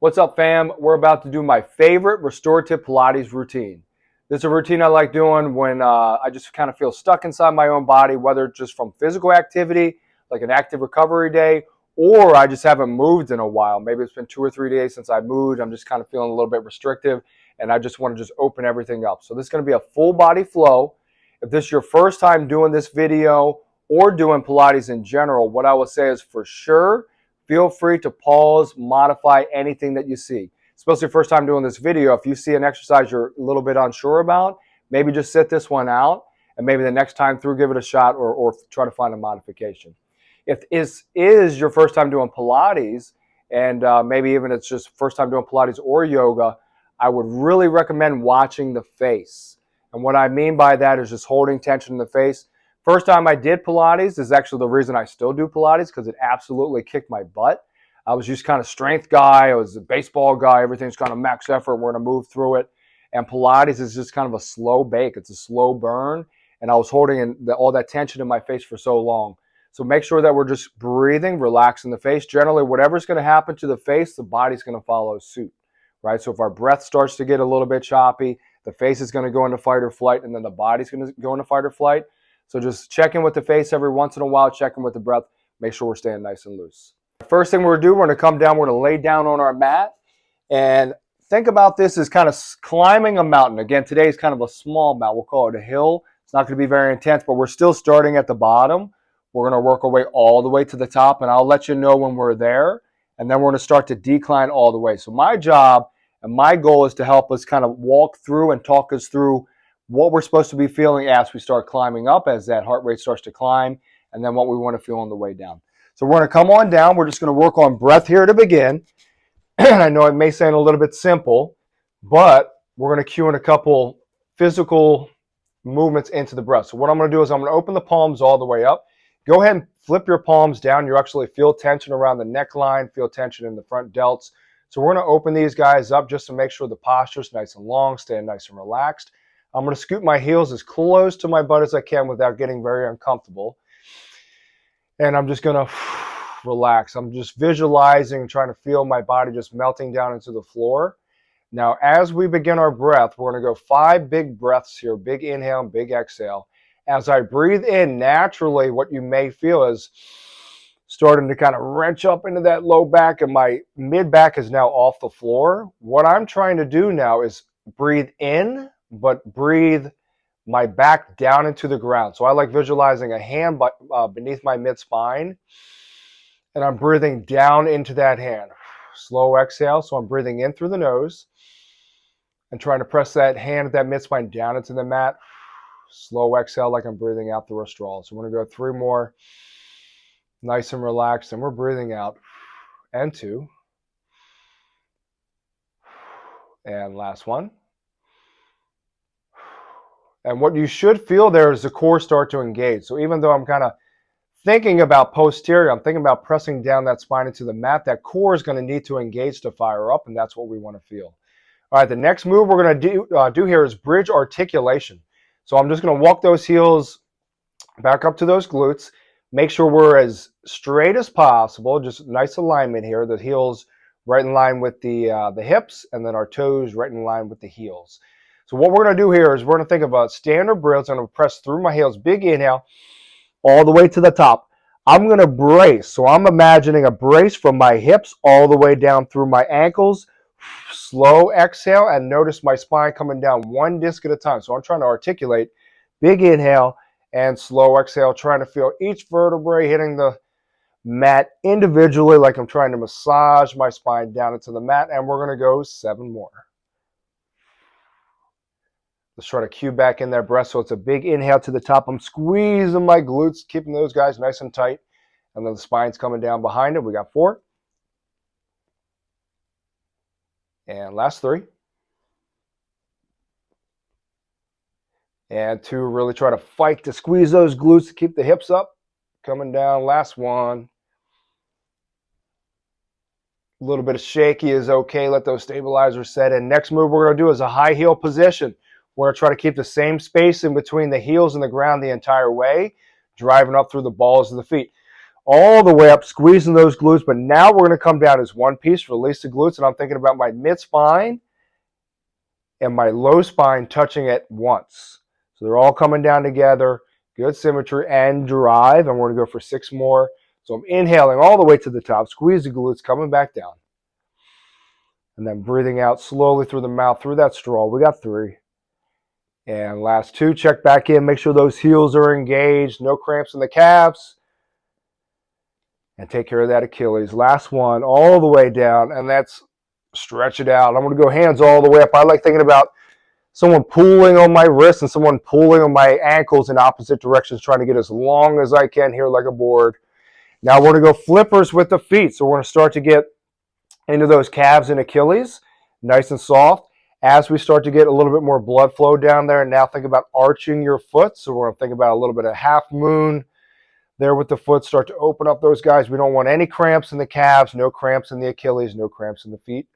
What's up, fam? We're about to do my favorite restorative Pilates routine. This is a routine I like doing when I just kind of feel stuck inside my own body, whether it's just from physical activity, like an active recovery day, or I just haven't moved in a while. Maybe it's been 2 or 3 days since I moved. I'm just kind of feeling a little bit restrictive, and I just want to just open everything up. So this is going to be a full body flow. If this is your first time doing this video or doing Pilates in general, what I would say is for sure, feel free to pause, modify anything that you see. Especially first time doing this video, if you see an exercise you're a little bit unsure about, maybe just sit this one out and maybe the next time through give it a shot or try to find a modification. If this is your first time doing Pilates and maybe even it's just first time doing Pilates or yoga, I would really recommend watching the face. And what I mean by that is just holding tension in the face. First time I did Pilates is actually the reason I still do Pilates, because it absolutely kicked my butt. I was just kind of strength guy. I was a baseball guy. Everything's kind of max effort. We're going to move through it. And Pilates is just kind of a slow bake. It's a slow burn. And I was holding all that tension in my face for so long. So make sure that we're just breathing, relaxing the face. Generally, whatever's going to happen to the face, the body's going to follow suit, right? So if our breath starts to get a little bit choppy, the face is going to go into fight or flight, and then the body's going to go into fight or flight. So just check in with the face every once in a while, check in with the breath, make sure we're staying nice and loose. First thing we're going to do, we're going to come down, we're going to lay down on our mat, and think about this as kind of climbing a mountain. Again, today is kind of a small mountain. We'll call it a hill. It's not going to be very intense, but we're still starting at the bottom. We're going to work our way all the way to the top, and I'll let you know when we're there, and then we're going to start to decline all the way. So my job and my goal is to help us kind of walk through and talk us through what we're supposed to be feeling as we start climbing up, as that heart rate starts to climb, and then what we want to feel on the way down. So we're going to come on down. We're just going to work on breath here to begin. I know it may sound a little bit simple, but we're going to cue in a couple physical movements into the breath. So what I'm going to do is I'm going to open the palms all the way up. Go ahead and flip your palms down. You actually feel tension around the neckline, feel tension in the front delts. So we're going to open these guys up just to make sure the posture is nice and long, staying nice and relaxed. I'm going to scoot my heels as close to my butt as I can without getting very uncomfortable. And I'm just going to relax. I'm just visualizing, trying to feel my body just melting down into the floor. Now, as we begin our breath, we're going to go 5 big breaths here, big inhale and big exhale. As I breathe in, naturally, what you may feel is starting to kind of wrench up into that low back, and my mid back is now off the floor. What I'm trying to do now is breathe in, but breathe my back down into the ground. So I like visualizing a hand beneath my mid-spine, and I'm breathing down into that hand. Slow exhale, so I'm breathing in through the nose and trying to press that hand at that mid-spine down into the mat. Slow exhale like I'm breathing out through a straw. So we're going to go 3 more, nice and relaxed, and we're breathing out, and 2. And last one. And what you should feel there is the core start to engage. So even though I'm kind of thinking about posterior, I'm thinking about pressing down that spine into the mat, that core is going to need to engage to fire up, and that's what we want to feel. All right, the next move we're going to do here is bridge articulation. So I'm just going to walk those heels back up to those glutes. Make sure we're as straight as possible, just nice alignment here. The heels right in line with the hips, and then our toes right in line with the heels. So what we're going to do here is we're going to think of a standard bridge. I'm going to press through my heels, big inhale, all the way to the top. I'm going to brace. So I'm imagining a brace from my hips all the way down through my ankles. Slow exhale, and notice my spine coming down 1 disc at a time. So I'm trying to articulate, big inhale, and slow exhale, trying to feel each vertebrae hitting the mat individually like I'm trying to massage my spine down into the mat. And we're going to go 7 more. Let's try to cue back in that breath. So it's a big inhale to the top. I'm squeezing my glutes, keeping those guys nice and tight. And then the spine's coming down behind it. We got 4. And last 3. And 2, really try to fight to squeeze those glutes to keep the hips up. Coming down, last 1. A little bit of shaky is okay. Let those stabilizers set in. Next move we're going to do is a high heel position. We're going to try to keep the same space in between the heels and the ground the entire way, driving up through the balls of the feet. all the way up, squeezing those glutes. But now we're going to come down as one piece, release the glutes, and I'm thinking about my mid-spine and my low spine touching at once. So they're all coming down together, good symmetry, and drive. And we're going to go for 6 more. So I'm inhaling all the way to the top, squeeze the glutes, coming back down. And then breathing out slowly through the mouth, through that straw. We got 3. And last 2, check back in, make sure those heels are engaged, no cramps in the calves. And take care of that Achilles. Last one, all the way down, and that's stretch it out. I'm going to go hands all the way up. I like thinking about someone pulling on my wrists and someone pulling on my ankles in opposite directions, trying to get as long as I can here like a board. Now we're going to go flippers with the feet. So we're going to start to get into those calves and Achilles, nice and soft. As we start to get a little bit more blood flow down there, and now think about arching your foot. So we're going to think about a little bit of half moon there with the foot. Start to open up those guys. We don't want any cramps in the calves, no cramps in the Achilles, no cramps in the feet.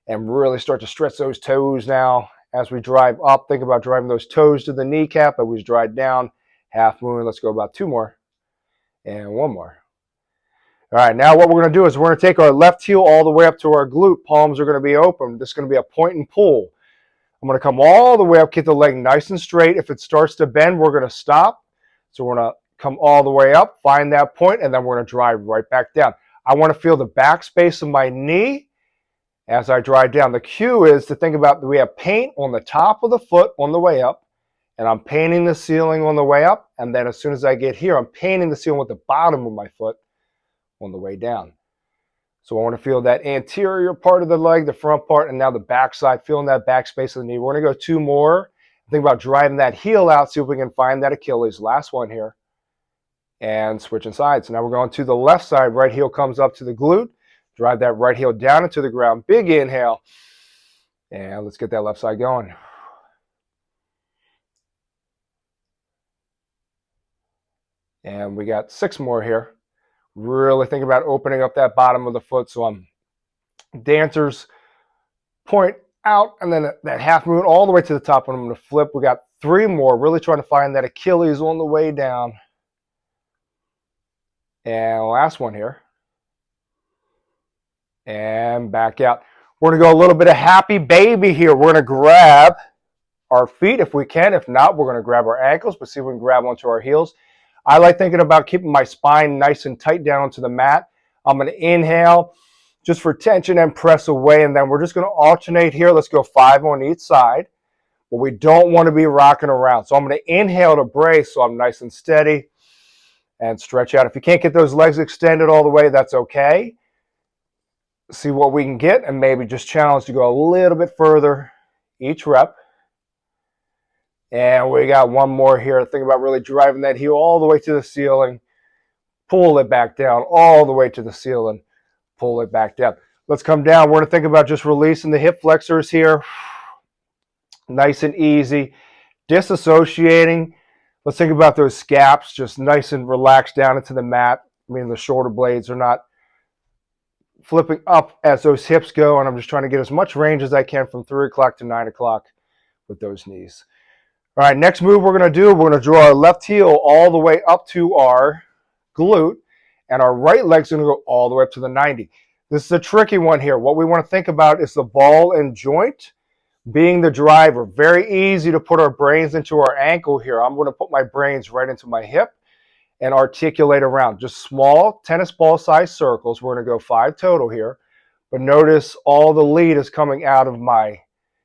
And really start to stretch those toes now. As we drive up, think about driving those toes to the kneecap. As we drive down, half moon. Let's go about 2 more. And 1 more. All right, now what we're going to do is we're going to take our left heel all the way up to our glute. Palms are going to be open. This is going to be a point and pull. I'm going to come all the way up, keep the leg nice and straight. If it starts to bend, we're going to stop. So we're going to come all the way up, find that point, and then we're going to drive right back down. I want to feel the back space of my knee as I drive down. The cue is to think about, we have paint on the top of the foot on the way up, and I'm painting the ceiling on the way up, and then as soon as I get here, I'm painting the ceiling with the bottom of my foot on the way down. So I want to feel that anterior part of the leg, the front part, and now the back side, feeling that back space of the knee. We're going to go 2 more. Think about driving that heel out, see if we can find that Achilles. Last one here. And switching sides. So now we're going to the left side. Right heel comes up to the glute. Drive that right heel down into the ground. Big inhale. And let's get that left side going. And we got 6 more here. Really think about opening up that bottom of the foot. So I'm dancers point out, and then that half moon all the way to the top. And I'm going to flip. We got 3 more. Really trying to find that Achilles on the way down. And last one here. And back out. We're going to go a little bit of happy baby here. We're going to grab our feet if we can. If not, we're going to grab our ankles, but see if we can grab onto our heels. I like thinking about keeping my spine nice and tight down onto the mat. I'm going to inhale just for tension and press away, and then we're just going to alternate here. Let's go 5 on each side, but we don't want to be rocking around. So I'm going to inhale to brace so I'm nice and steady and stretch out. If you can't get those legs extended all the way, that's okay. See what we can get and maybe just challenge to go a little bit further each rep. And we got 1 more here. Think about really driving that heel all the way to the ceiling. Pull it back down all the way to the ceiling. Pull it back down. Let's come down. We're going to think about just releasing the hip flexors here. Nice and easy. Disassociating. Let's think about those scaps just nice and relaxed down into the mat. I mean, the shoulder blades are not flipping up as those hips go. And I'm just trying to get as much range as I can from 3 o'clock to 9 o'clock with those knees. All right, next move we're going to do, we're going to draw our left heel all the way up to our glute, and our right leg's going to go all the way up to the 90. This is a tricky one here. What we want to think about is the ball and joint being the driver. Very easy to put our brains into our ankle here. I'm going to put my brains right into my hip and articulate around. Just small tennis ball size circles. We're going to go 5 total here. But notice all the lead is coming out of my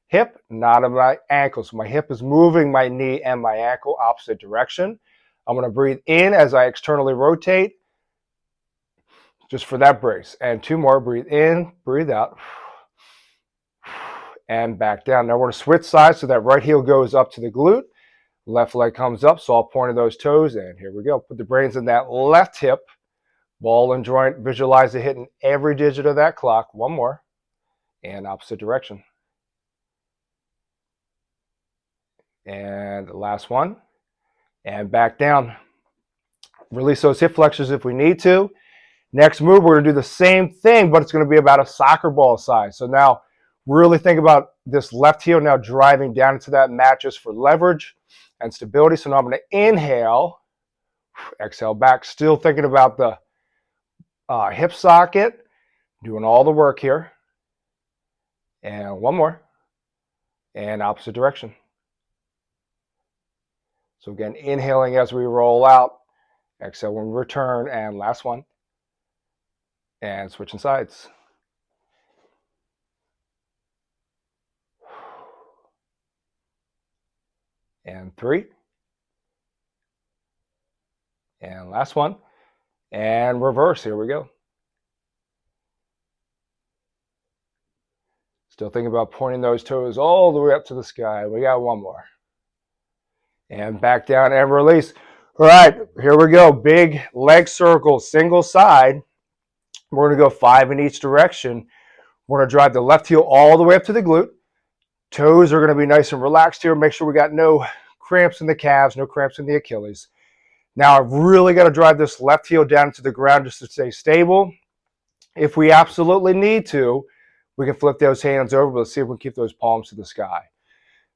hip, not of my ankle. So my hip is moving my knee and my ankle opposite direction. I'm going to breathe in as I externally rotate, just for that brace. And 2 more. Breathe in, breathe out, and back down. Now we're going to switch sides so that right heel goes up to the glute. Left leg comes up, so I'll point of those toes, and here we go. Put the brains in that left hip, ball and joint. Visualize it hitting every digit of that clock. 1 more, and opposite direction. And the last one, and back down. Release those hip flexors if we need to. Next move, we're going to do the same thing, but it's going to be about a soccer ball size. So now really think about this left heel now driving down into that mat just for leverage and stability. So now I'm going to inhale, exhale back, still thinking about the hip socket, doing all the work here. And one more. And opposite direction. So again, inhaling as we roll out. Exhale when we return. And last one. And switching sides. And 3. And last one. And reverse. Here we go. Still thinking about pointing those toes all the way up to the sky. We got one more. And back down and release. All right, here we go. Big leg circle, single side. We're going to go 5 in each direction. We're going to drive the left heel all the way up to the glute. Toes are going to be nice and relaxed here. Make sure we got no cramps in the calves, no cramps in the Achilles. Now I've really got to drive this left heel down to the ground just to stay stable. If we absolutely need to, we can flip those hands over. Let's see if we can keep those palms to the sky.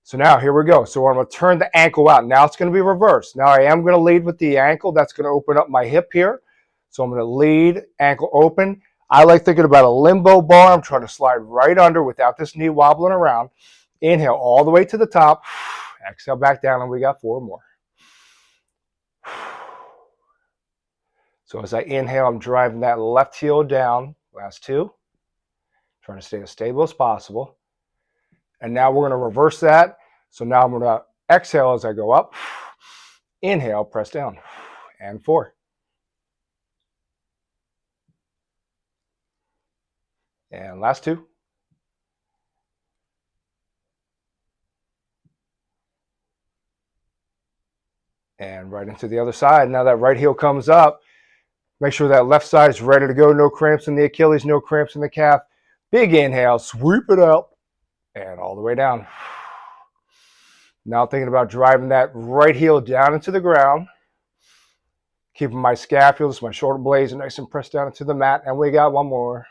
So now here we go. So I'm going to turn the ankle out. Now it's going to be reversed. Now I am going to lead with the ankle. That's going to open up my hip here. So I'm going to lead, ankle open. I like thinking about a limbo bar. I'm trying to slide right under without this knee wobbling around. Inhale all the way to the top. Exhale back down, and we got 4 more. So as I inhale, I'm driving that left heel down. Last 2. Trying to stay as stable as possible. And now we're going to reverse that. So now I'm going to exhale as I go up. Inhale, press down. And 4. And last 2. And right into the other side. Now that right heel comes up. Make sure that left side is ready to go. No cramps in the Achilles, no cramps in the calf. Big inhale, sweep it out, and all the way down. Now thinking about driving that right heel down into the ground. Keeping my scapulas, my shoulder blades nice and pressed down into the mat. And we got one more.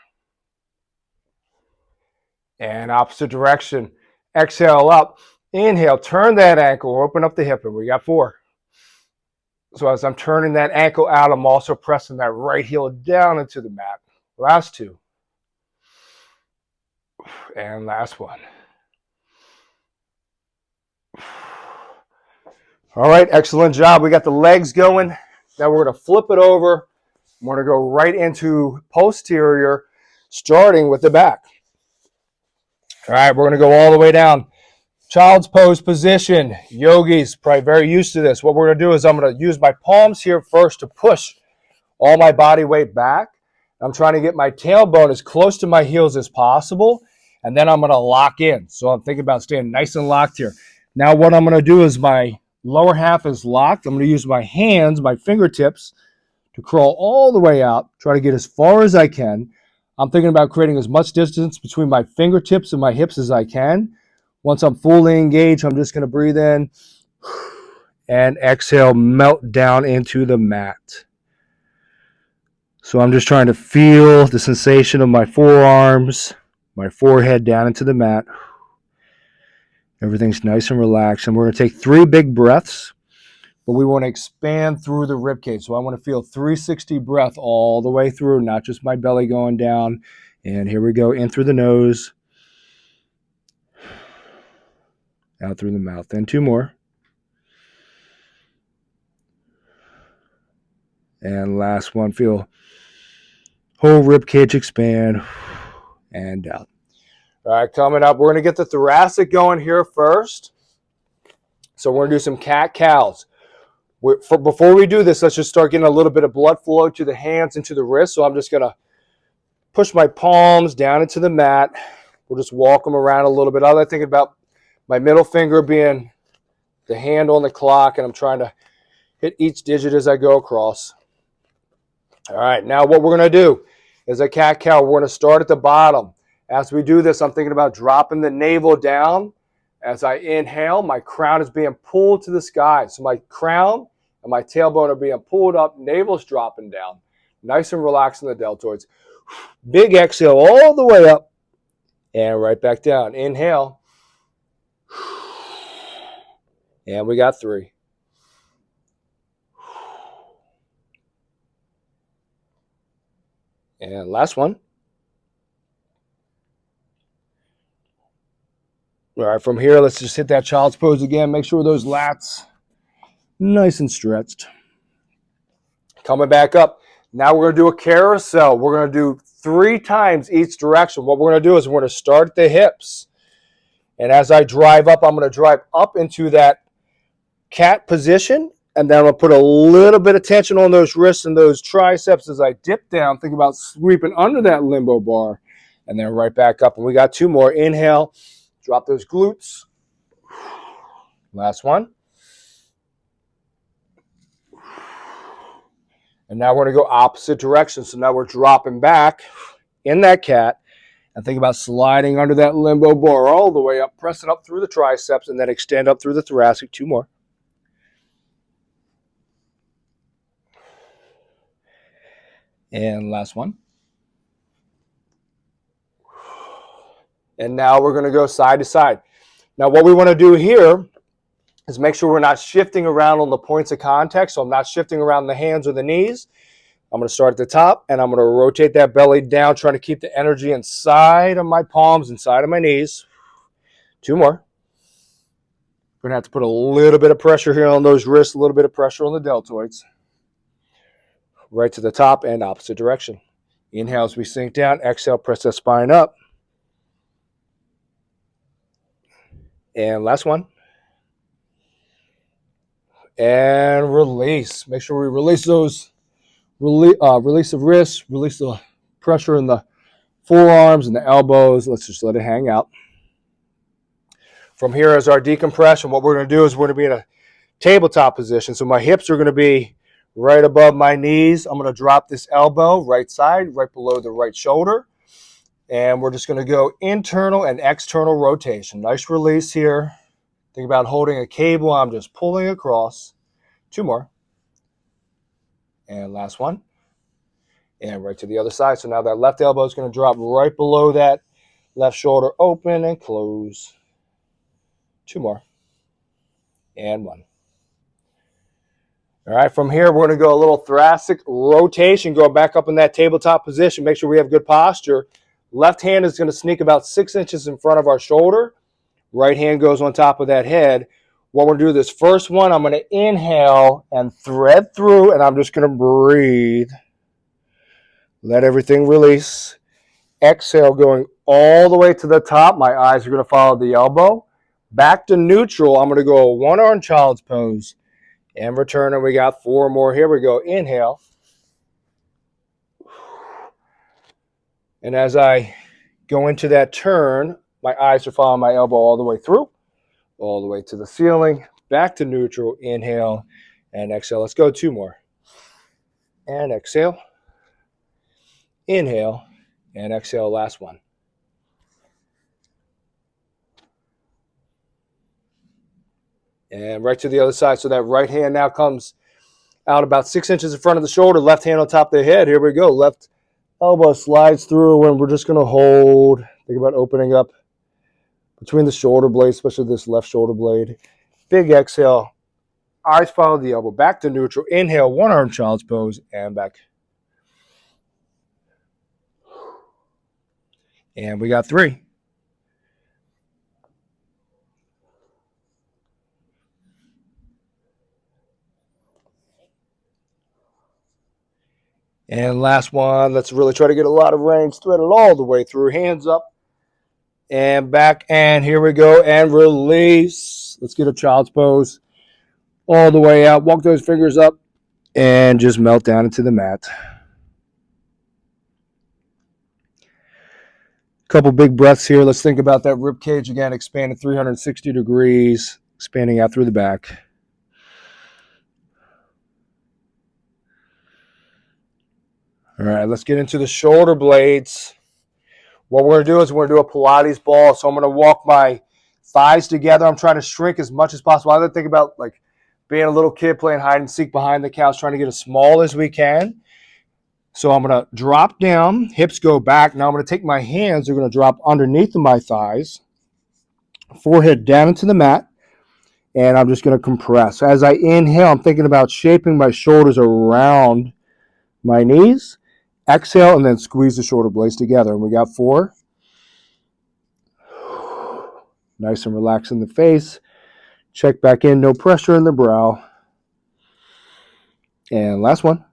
And opposite direction. Exhale up. Inhale, turn that ankle, open up the hip, and we got 4. So as I'm turning that ankle out, I'm also pressing that right heel down into the mat. Last 2. And last one. All right, excellent job. We got the legs going. Now we're going to flip it over. We're going to go right into posterior, starting with the back. All right, we're going to go all the way down. Child's pose position. Yogis, probably very used to this. What we're going to do is I'm going to use my palms here first to push all my body weight back. I'm trying to get my tailbone as close to my heels as possible, and then I'm going to lock in. So I'm thinking about staying nice and locked here. Now what I'm going to do is my lower half is locked. I'm going to use my hands, my fingertips, to crawl all the way out, try to get as far as I can. I'm thinking about creating as much distance between my fingertips and my hips as I can. Once I'm fully engaged, I'm just going to breathe in and exhale, melt down into the mat. So I'm just trying to feel the sensation of my forearms, my forehead down into the mat. Everything's nice and relaxed. And we're going to take 3 big breaths, but we want to expand through the ribcage. So I want to feel 360 breath all the way through, not just my belly going down. And here we go, in through the nose, out through the mouth. And 2 more. And last one, feel whole ribcage expand and down. All right, coming up, we're going to get the thoracic going here first. So we're going to do some cat-cows. Before we do this, let's just start getting a little bit of blood flow to the hands and to the wrists. So I'm just going to push my palms down into the mat. We'll just walk them around a little bit. I like thinking about my middle finger being the hand on the clock, and I'm trying to hit each digit as I go across. All right, now what we're going to do is a cat-cow. We're going to start at the bottom. As we do this, I'm thinking about dropping the navel down. As I inhale, my crown is being pulled to the sky. So my crown and my tailbone are being pulled up, navel's dropping down. Nice and relaxed in the deltoids. Big exhale all the way up and right back down. Inhale. And we got 3. And last one. All right, from here, let's just hit that child's pose again. Make sure those lats nice and stretched. Coming back up. Now we're going to do a carousel. We're going to do 3 times each direction. What we're going to do is we're going to start at the hips. And as I drive up, I'm going to drive up into that cat position. And then I'm going to put a little bit of tension on those wrists and those triceps as I dip down. Think about sweeping under that limbo bar. And then right back up. And we got 2 more. Inhale. Drop those glutes. Last one. And now we're going to go opposite direction. So now we're dropping back in that cat. And think about sliding under that limbo bar all the way up. Press it up through the triceps and then extend up through the thoracic. 2 more. And last one. And now we're going to go side to side. Now what we want to do here is make sure we're not shifting around on the points of contact. So I'm not shifting around the hands or the knees. I'm going to start at the top, and I'm going to rotate that belly down, trying to keep the energy inside of my palms, inside of my knees. 2 more. We're going to have to put a little bit of pressure here on those wrists, a little bit of pressure on the deltoids. Right to the top and opposite direction. Inhale as we sink down. Exhale, press that spine up. And last one. And release. Make sure we release those, release the wrists, release the pressure in the forearms and the elbows. Let's just let it hang out. From here as our decompression, what we're going to do is we're going to be in a tabletop position. So my hips are going to be right above my knees. I'm going to drop this elbow right side, right below the right shoulder. And we're just going to go internal and external rotation. Nice release here. Think about holding a cable. I'm just pulling across. 2 more. And last one. And right to the other side. So now that left elbow is going to drop right below that left shoulder. Open and close. 2 more. And 1. All right, from here, we're going to go a little thoracic rotation. Go back up in that tabletop position. Make sure we have good posture. Left hand is going to sneak about 6 inches in front of our shoulder. Right hand goes on top of that head. What we're going to do this first one, I'm going to inhale and thread through, and I'm just going to breathe. Let everything release. Exhale, going all the way to the top. My eyes are going to follow the elbow. Back to neutral. I'm going to go a 1-arm child's pose. And return, and we got 4 more. Here we go. Inhale. And as I go into that turn, my eyes are following my elbow all the way through, all the way to the ceiling, back to neutral. Inhale and exhale. Let's go 2 more. And exhale. Inhale and exhale. Last one. And right to the other side. So that right hand now comes out about 6 inches in front of the shoulder. Left hand on top of the head. Here we go. Left elbow slides through, and we're just going to hold. Think about opening up between the shoulder blades, especially this left shoulder blade. Big exhale. Eyes follow the elbow. Back to neutral. Inhale, 1-arm child's pose, and back. And we got 3. And last one, let's really try to get a lot of range. Thread it all the way through. Hands up and back. And here we go. And release. Let's get a child's pose all the way out. Walk those fingers up and just melt down into the mat. Couple big breaths here. Let's think about that rib cage again. Expanded 360 degrees. Expanding out through the back. All right, let's get into the shoulder blades. What we're going to do is we're going to do a Pilates ball. So I'm going to walk my thighs together. I'm trying to shrink as much as possible. I think about like being a little kid playing hide and seek behind the couch, trying to get as small as we can. So I'm going to drop down, hips go back. Now I'm going to take my hands. They're going to drop underneath of my thighs. Forehead down into the mat. And I'm just going to compress. As I inhale, I'm thinking about shaping my shoulders around my knees. Exhale, and then squeeze the shoulder blades together. And we got 4. Nice and relaxed in the face. Check back in, no pressure in the brow. And last one.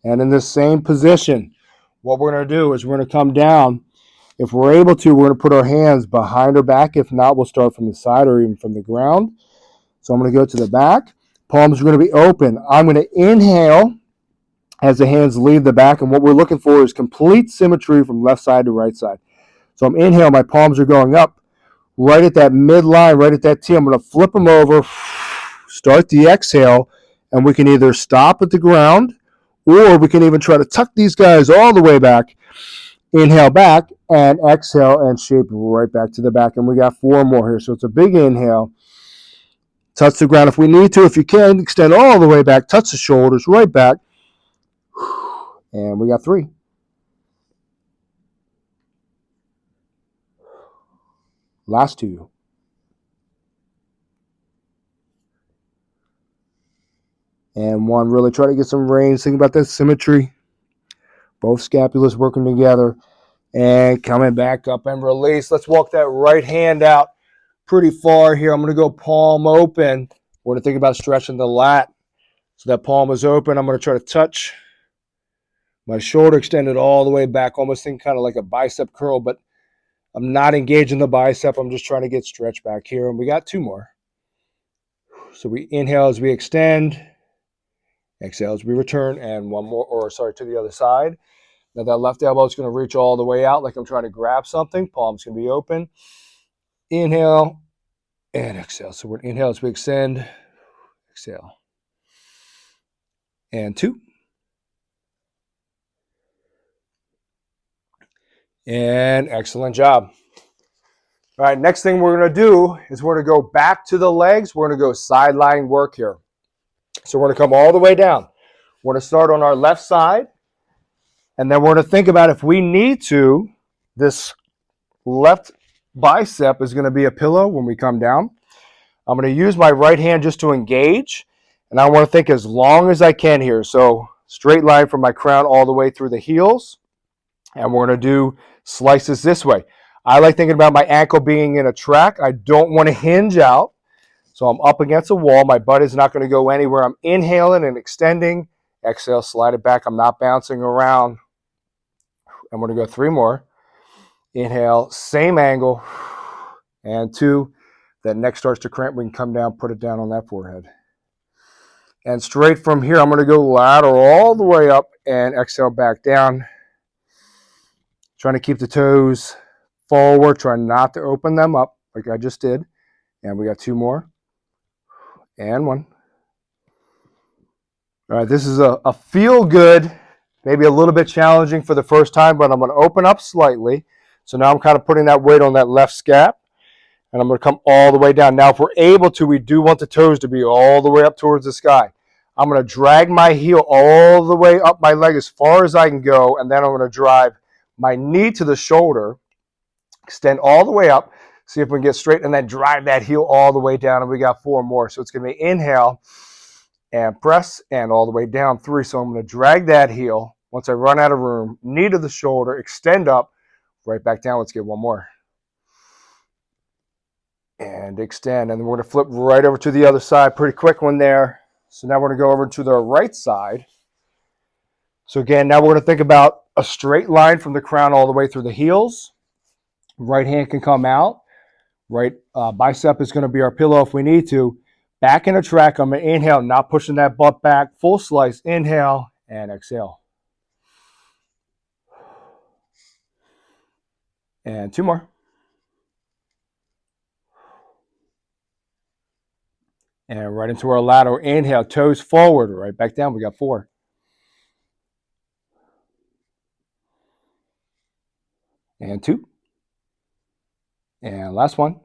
And in this same position, what we're going to do is we're going to come down. If we're able to, we're going to put our hands behind our back. If not, we'll start from the side or even from the ground. So I'm going to go to the back. Palms are going to be open. I'm going to inhale as the hands leave the back. And what we're looking for is complete symmetry from left side to right side. So I'm inhaling, my palms are going up. Right at that midline, right at that T, I'm going to flip them over, start the exhale, and we can either stop at the ground or we can even try to tuck these guys all the way back. Inhale back and exhale and shape right back to the back. And we got 4 more here. So it's a big inhale. Touch the ground if we need to. If you can, extend all the way back. Touch the shoulders right back. And we got 3. Last 2. And 1. Really try to get some range. Think about that symmetry. Both scapulas working together. And coming back up and release. Let's walk that right hand out pretty far here. I'm going to go palm open. We're going to think about stretching the lat. So that palm is open. I'm going to try to touch my shoulder extended all the way back. Almost think kind of like a bicep curl, but I'm not engaging the bicep. I'm just trying to get stretched back here. And we got 2 more. So we inhale as we extend. Exhale as we return. And 1 more, to the other side. Now that left elbow is going to reach all the way out like I'm trying to grab something. Palms can be open. Inhale and exhale. So we're inhale as we extend. Exhale. And 2. And excellent job. All right, next thing we're going to do is we're going to go back to the legs. We're going to go sideline work here. So we're going to come all the way down. We're going to start on our left side. And then we're going to think about if we need to, this left bicep is going to be a pillow when we come down. I'm going to use my right hand just to engage. And I want to think as long as I can here. So straight line from my crown all the way through the heels. And we're going to do slices this way. I like thinking about my ankle being in a track. I don't want to hinge out. So I'm up against a wall. My butt is not going to go anywhere. I'm inhaling and extending. Exhale, slide it back. I'm not bouncing around. I'm going to go 3 more. Inhale, same angle. And 2. That neck starts to cramp. We can come down, put it down on that forehead. And straight from here, I'm going to go lateral all the way up and exhale back down. Trying to keep the toes forward. Try not to open them up like I just did. And we got 2 more. And 1. All right, this is a feel good, maybe a little bit challenging for the first time, but I'm going to open up slightly. So now I'm kind of putting that weight on that left scap. And I'm going to come all the way down. Now, if we're able to, we do want the toes to be all the way up towards the sky. I'm going to drag my heel all the way up my leg as far as I can go. And then I'm going to drive my knee to the shoulder, extend all the way up, see if we can get straight, and then drive that heel all the way down. And we got 4 more. So it's going to be inhale and press and all the way down 3. So I'm going to drag that heel. Once I run out of room, knee to the shoulder, extend up, right back down. Let's get 1 more. And extend. And then we're going to flip right over to the other side. Pretty quick one there. So now we're going to go over to the right side. So again, now we're going to think about a straight line from the crown all the way through the heels. Right hand can come out. Right bicep is going to be our pillow if we need to. Back in a track. I'm going to inhale, not pushing that butt back. Full slice. Inhale and exhale. And 2 more. And right into our lateral. Inhale, toes forward. Right back down. We got 4. And 2. And last one.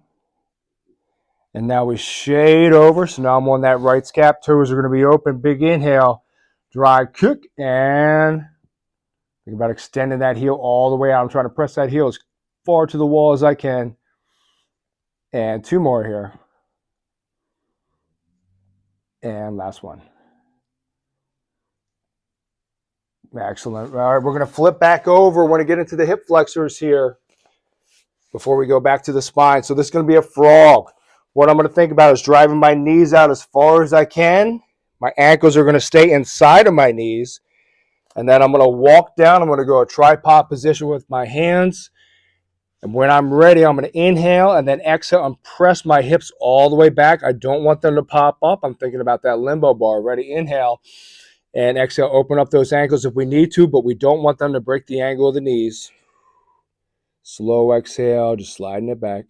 And now we shade over. So now I'm on that right scap. Toes are going to be open. Big inhale. Drive, kick, and think about extending that heel all the way out. I'm trying to press that heel as far to the wall as I can. And 2 more here. And last one. Excellent. All right, we're going to flip back over. We're going to get into the hip flexors here before we go back to the spine. So this is going to be a frog. What I'm going to think about is driving my knees out as far as I can. My ankles are going to stay inside of my knees. And then I'm going to walk down. I'm going to go a tripod position with my hands. And when I'm ready, I'm going to inhale and then exhale and press my hips all the way back. I don't want them to pop up. I'm thinking about that limbo bar. Ready? Inhale and exhale. Open up those ankles if we need to, but we don't want them to break the angle of the knees. Slow exhale, just sliding it back.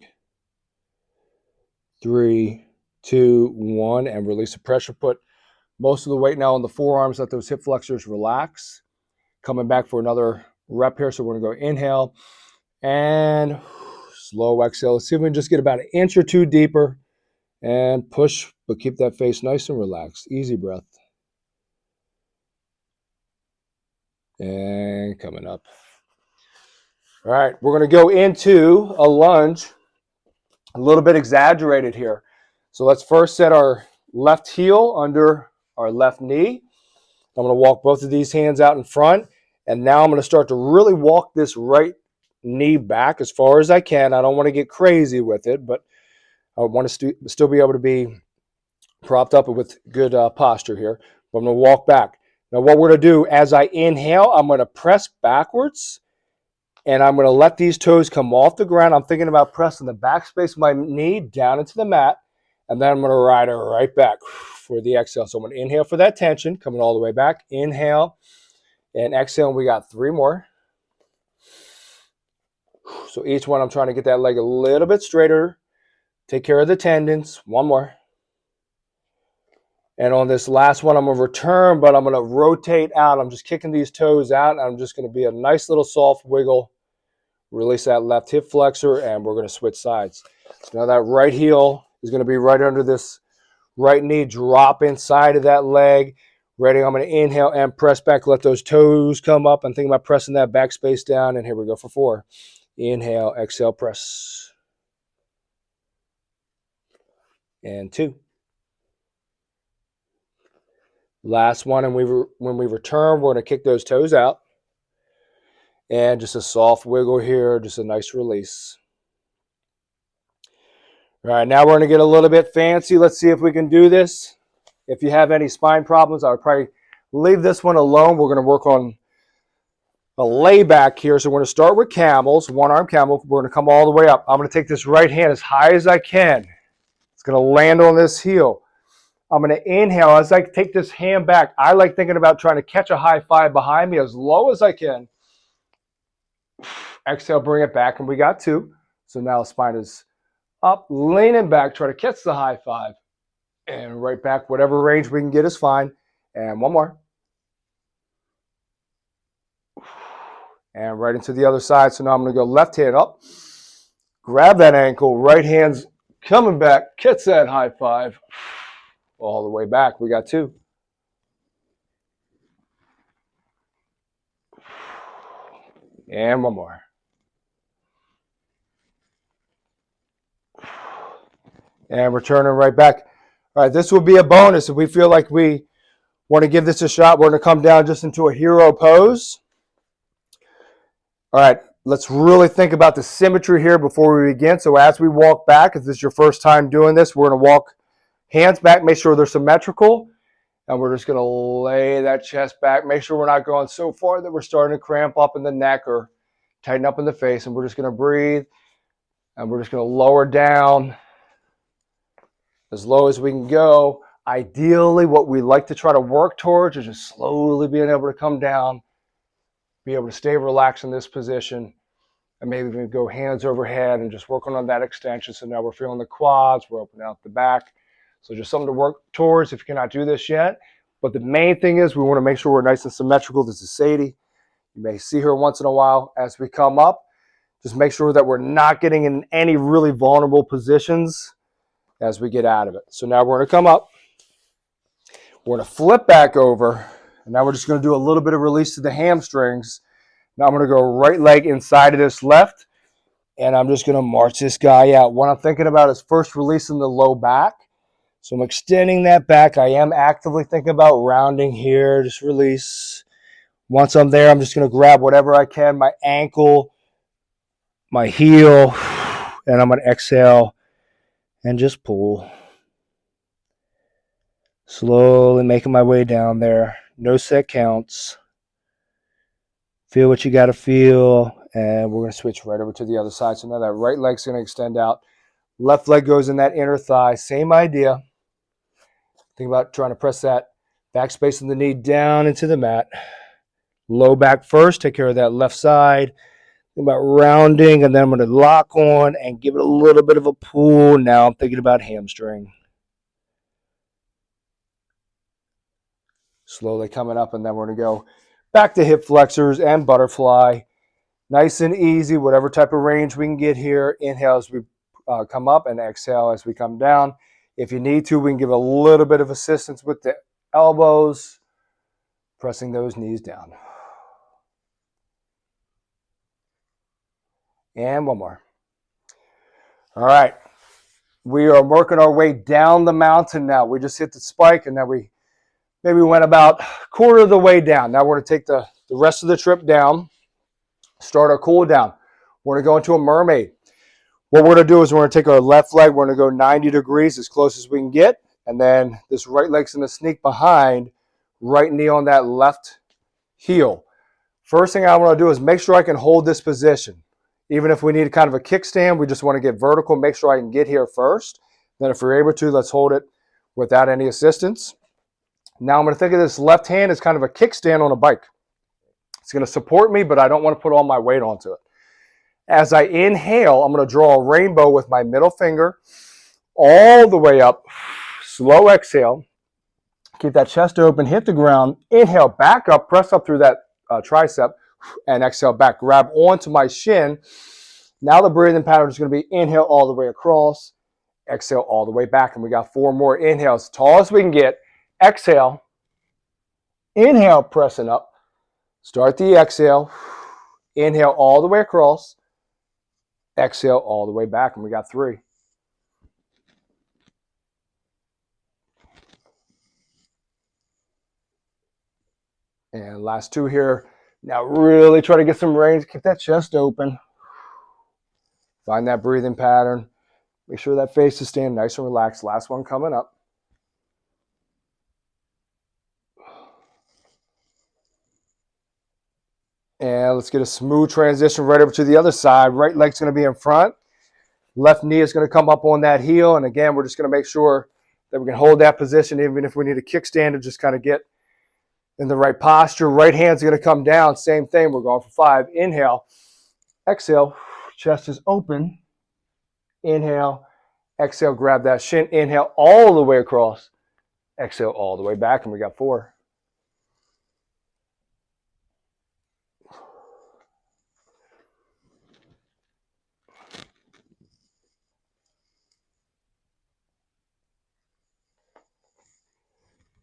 3, 2, 1, and release the pressure. Put most of the weight now on the forearms. Let those hip flexors relax. Coming back for another rep here. So we're going to go inhale and slow exhale. Let's see if we can just get about an inch or two deeper and push, but keep that face nice and relaxed. Easy breath. And coming up. All right, we're going to go into a lunge, a little bit exaggerated here. So let's first set our left heel under our left knee. I'm going to walk both of these hands out in front, and now I'm going to start to really walk this right knee back as far as I can. I don't want to get crazy with it, but I want to still be able to be propped up with good posture here. But I'm going to walk back. Now what we're going to do, as I inhale, I'm going to press backwards, and I'm going to let these toes come off the ground. I'm thinking about pressing the back space of my knee down into the mat, and then I'm going to ride it right back for the exhale. So I'm going to inhale for that tension, coming all the way back. Inhale and exhale, and we got 3 more. So each one, I'm trying to get that leg a little bit straighter. Take care of the tendons. 1 more. And on this last one, I'm going to return, but I'm going to rotate out. I'm just kicking these toes out. And I'm just going to be a nice little soft wiggle. Release that left hip flexor, and we're going to switch sides. So now that right heel is going to be right under this right knee. Drop inside of that leg. Ready? I'm going to inhale and press back. Let those toes come up. I'm thinking about pressing that back space down. And here we go for 4. Inhale, exhale, press. And 2. Last one, and when we return, we're going to kick those toes out. And just a soft wiggle here, just a nice release. All right, now we're going to get a little bit fancy. Let's see if we can do this. If you have any spine problems, I would probably leave this one alone. We're going to work on a layback here. So we're going to start with camels, 1-arm camel. We're going to come all the way up. I'm going to take this right hand as high as I can. It's going to land on this heel. I'm going to inhale as I take this hand back. I like thinking about trying to catch a high five behind me as low as I can. Exhale, bring it back, and we got 2. So now the spine is up, leaning back, try to catch the high five. And right back, whatever range we can get is fine. And 1 more. And right into the other side. So now I'm going to go left hand up. Grab that ankle, right hand's coming back, catch that high five. All the way back, we got 2. And 1 more. And returning right back. All right, this will be a bonus. If we feel like we want to give this a shot, we're going to come down just into a hero pose. All right, let's really think about the symmetry here before we begin. So as we walk back, if this is your first time doing this, we're going to walk hands back, make sure they're symmetrical. And we're just going to lay that chest back. Make sure we're not going so far that we're starting to cramp up in the neck or tighten up in the face. And we're just going to breathe. And we're just going to lower down as low as we can go. Ideally, what we like to try to work towards is just slowly being able to come down, be able to stay relaxed in this position, and maybe we go hands overhead and just working on that extension. So now we're feeling the quads, we're opening out the back. So just something to work towards if you cannot do this yet. But the main thing is we want to make sure we're nice and symmetrical. This is Sadie. You may see her once in a while as we come up. Just make sure that we're not getting in any really vulnerable positions as we get out of it. So now we're going to come up. We're going to flip back over. And now we're just going to do a little bit of release to the hamstrings. Now I'm going to go right leg inside of this left. And I'm just going to march this guy out. What I'm thinking about is first releasing the low back. So I'm extending that back. I am actively thinking about rounding here. Just release. Once I'm there, I'm just going to grab whatever I can, my ankle, my heel, and I'm going to exhale and just pull. Slowly making my way down there. No set counts. Feel what you got to feel. And we're going to switch right over to the other side. So now that right leg's going to extend out. Left leg goes in that inner thigh. Same idea. Think about trying to press that back space of the knee down into the mat. Low back first. Take care of that left side. Think about rounding. And then I'm going to lock on and give it a little bit of a pull. Now I'm thinking about hamstring. Slowly coming up, and then we're going to go back to hip flexors and butterfly. Nice and easy, whatever type of range we can get here. Inhale as we come up and exhale as we come down. If you need to, we can give a little bit of assistance with the elbows, pressing those knees down. And one more. All right. We are working our way down the mountain now. We just hit the spike, and then we maybe went about a quarter of the way down. Now we're going to take the rest of the trip down, start our cool down. We're going to go into a mermaid. What we're going to do is we're going to take our left leg, we're going to go 90 degrees as close as we can get, and then this right leg's going to sneak behind, right knee on that left heel. First thing I want to do is make sure I can hold this position. Even if we need kind of a kickstand, we just want to get vertical, make sure I can get here first. Then if we're able to, let's hold it without any assistance. Now I'm going to think of this left hand as kind of a kickstand on a bike. It's going to support me, but I don't want to put all my weight onto it. As I inhale, I'm going to draw a rainbow with my middle finger all the way up. Slow exhale. Keep that chest open, hit the ground. Inhale, back up, press up through that tricep, and exhale back. Grab onto my shin. Now the breathing pattern is going to be inhale all the way across, exhale all the way back. And we got 4 more inhales, tall as we can get. Exhale, inhale, pressing up. Start the exhale, inhale all the way across, exhale all the way back, and we got 3. And last 2 here. Now really try to get some range, keep that chest open. Find that breathing pattern. Make sure that face is staying nice and relaxed. Last one coming up. And let's get a smooth transition right over to the other side. Right leg's going to be in front. Left knee is going to come up on that heel. And again, we're just going to make sure that we can hold that position, even if we need a kickstand to just kind of get in the right posture. Right hand's going to come down. Same thing. We're going for 5. Inhale. Exhale. Chest is open. Inhale. Exhale. Grab that shin. Inhale all the way across. Exhale all the way back. And we got 4.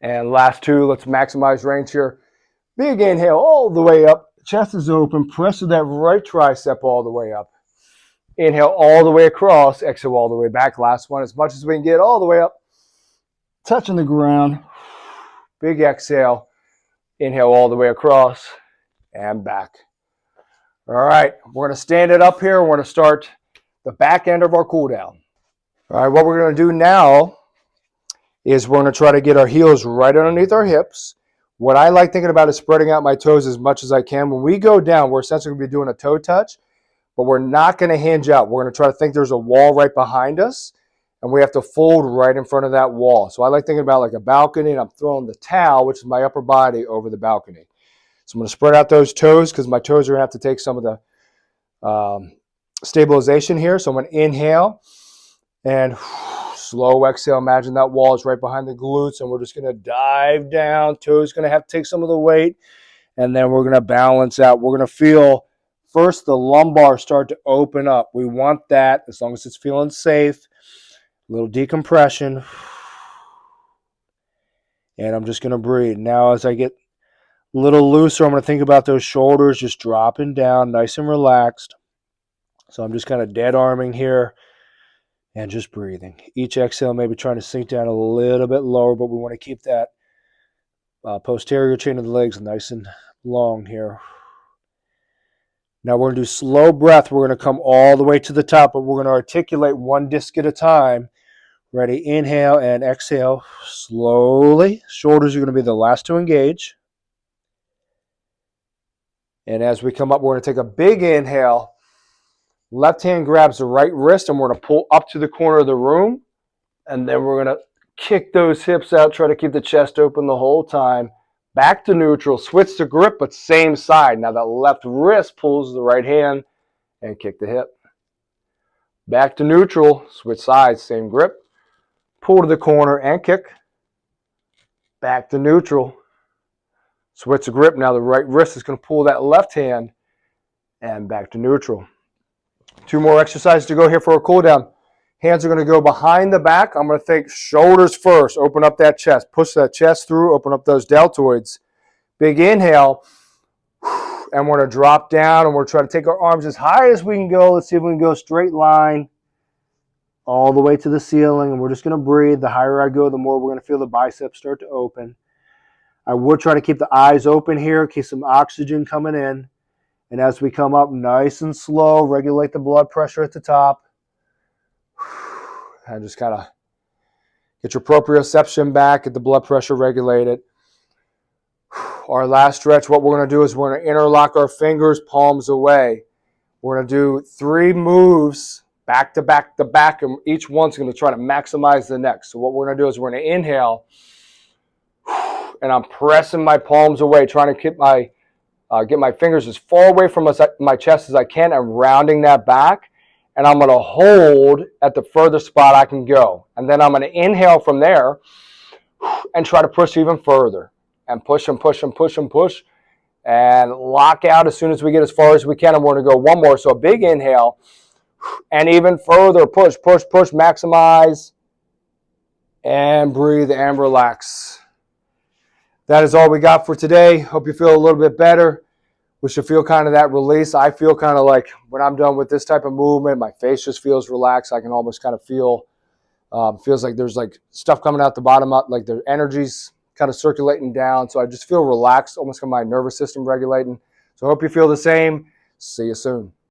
And last 2, let's maximize range here. Big inhale all the way up. Chest is open. Press with that right tricep all the way up. Inhale all the way across. Exhale all the way back. Last one, as much as we can get all the way up. Touching the ground. Big exhale. Inhale all the way across and back. All right, we're going to stand it up here. We're going to start the back end of our cool down. All right, what we're going to do now is we're going to try to get our heels right underneath our hips. What I like thinking about is spreading out my toes as much as I can. When we go down, we're essentially going to be doing a toe touch, but we're not going to hinge out. We're going to try to think there's a wall right behind us, and we have to fold right in front of that wall. So I like thinking about like a balcony, and I'm throwing the towel, which is my upper body, over the balcony. So I'm going to spread out those toes because my toes are going to have to take some of the stabilization here. So I'm going to inhale and slow exhale. Imagine that wall is right behind the glutes, and we're just going to dive down. Toes going to have to take some of the weight, and then we're going to balance out. We're going to feel first the lumbar start to open up. We want that as long as it's feeling safe. A little decompression. And I'm just going to breathe. Now as I get a little looser, I'm going to think about those shoulders just dropping down, nice and relaxed. So I'm just kind of dead arming here and just breathing. Each exhale, maybe trying to sink down a little bit lower, but we want to keep that posterior chain of the legs nice and long here. Now we're going to do slow breath. We're going to come all the way to the top, but we're going to articulate one disc at a time. Ready? Inhale and exhale slowly. Shoulders are going to be the last to engage. And as we come up, we're going to take a big inhale. Left hand grabs the right wrist, and we're going to pull up to the corner of the room. And then we're going to kick those hips out, try to keep the chest open the whole time. Back to neutral, switch to grip, but same side. Now that left wrist pulls the right hand and kick the hip. Back to neutral, switch sides, same grip. Pull to the corner and kick. Back to neutral. Switch the grip. Now the right wrist is going to pull that left hand and back to neutral. 2 more exercises to go here for a cool down. Hands are going to go behind the back. I'm going to think shoulders first. Open up that chest. Push that chest through. Open up those deltoids. Big inhale. And we're going to drop down, and we're trying to take our arms as high as we can go. Let's see if we can go straight line all the way to the ceiling. And we're just going to breathe. The higher I go, the more we're going to feel the biceps start to open. I would try to keep the eyes open here, keep some oxygen coming in. And as we come up nice and slow, regulate the blood pressure at the top. And just kind of get your proprioception back, get the blood pressure regulated. Our last stretch, what we're going to do is we're going to interlock our fingers, palms away. We're going to do 3 moves back to back to back, and each one's going to try to maximize the next. So what we're going to do is we're going to inhale, and I'm pressing my palms away, trying to keep get my fingers as far away from my chest as I can, and rounding that back. And I'm going to hold at the furthest spot I can go. And then I'm going to inhale from there and try to push even further. And push and push and push and push. And lock out as soon as we get as far as we can. And we're going to go one more. So a big inhale. And even further. Push, push, push. Maximize. And breathe and relax. That is all we got for today. Hope you feel a little bit better. We should feel kind of that release. I feel kind of like when I'm done with this type of movement, my face just feels relaxed. I can almost kind of feel, feels like there's like stuff coming out the bottom up, like the energy's kind of circulating down. So I just feel relaxed, almost like my nervous system regulating. So I hope you feel the same. See you soon.